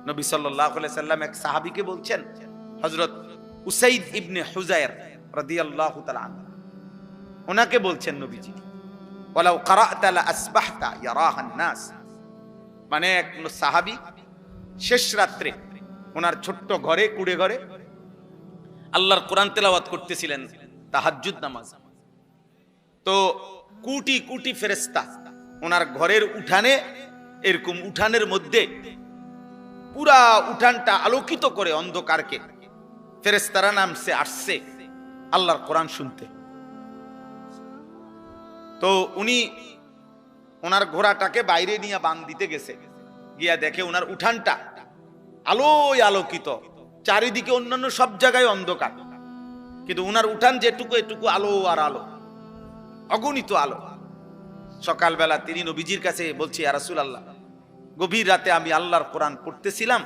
নবী সাল্লাল্লাহু আলাইহি সাল্লাম এক সাহাবীকে বলছেন, হযরত উসাইদ ইবনে হুযায়র রাদিয়াল্লাহু তাআলা আনহু, ওনাকে বলছেন নবীজি, ওয়ালাউ ক্বারা'তা লা আসবাহতা ইয়ারাহান নাস। মানে এক সাহাবী শেষ রাত্রে ওনার ছোট্ট ঘরে, কুড়ে ঘরে আল্লাহর কোরআন তেলাওয়াত করতেছিলেন, তাহাজ্জুদ নামাজ। তো কোটি কোটি ফেরেশতা ওনার ঘরের উঠানে, এরকম উঠানের মধ্যে পুরা উঠানটা আলোকিত করে অন্ধকারকে ফেরেশতারা নামছে আসছে আল্লাহর কোরআন শুনতে। তো উনি ওনার ঘোড়াটাকে বাইরে নিয়ে বান দিতে গেছে, গিয়া দেখে ওনার উঠানটা আলোয় আলোকিত, চারিদিকে অন্যান্য সব জায়গায় অন্ধকার, কিন্তু ওনার উঠান যেটুকু এটুকু আলো আর আলো, অগণিত আলো। সকালবেলা তিনি নবীজির কাছে বলছে, ইয়া রাসূলুল্লাহ, গভীর রাতে আমি আল্লাহর কোরআন পড়তেছিলাম,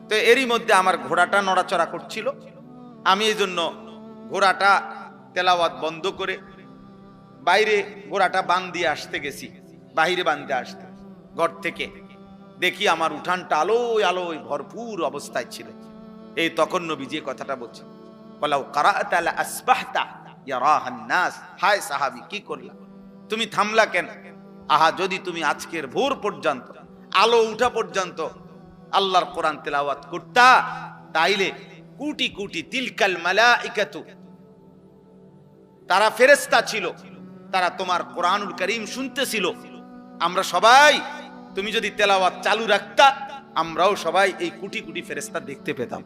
তো এরই মধ্যে আমার ঘোড়াটা নড়াচড়া করছিল, আমি এই জন্য ঘোড়াটা তেলাওয়াত বন্ধ করে বাইরে ঘোড়াটা বান দিয়ে আসতে গেছি। বাইরে বান্ধে আসতে ঘর থেকে দেখি আমার উঠানটা আলোয় আলোয় ভরপুর অবস্থায় ছিল। এই তখন নবীজি কথাটা বলছে, ওয়ালাউ ক্বারা'তা লা আসবাহতা ইয়ারাহান নাস। হায় সাহাবী, কি করলা, তুমি থামলা কেন? আহা, যদি তুমি আজকের ভোর পর্যন্ত, আলো উঠা পর্যন্ত আল্লাহর কোরআন তেলাওয়াত করতা, তাইলে কোটি কোটি তিলকাল মালাইকাতু, তারা ফেরেশতা ছিল, তারা তোমার কোরআনুল কারীম শুনতেছিল। আমরা সবাই, তুমি যদি তেলাওয়াত চালু রাখতা, আমরাও সবাই এই কোটি কোটি ফেরেশতা দেখতে পেতাম।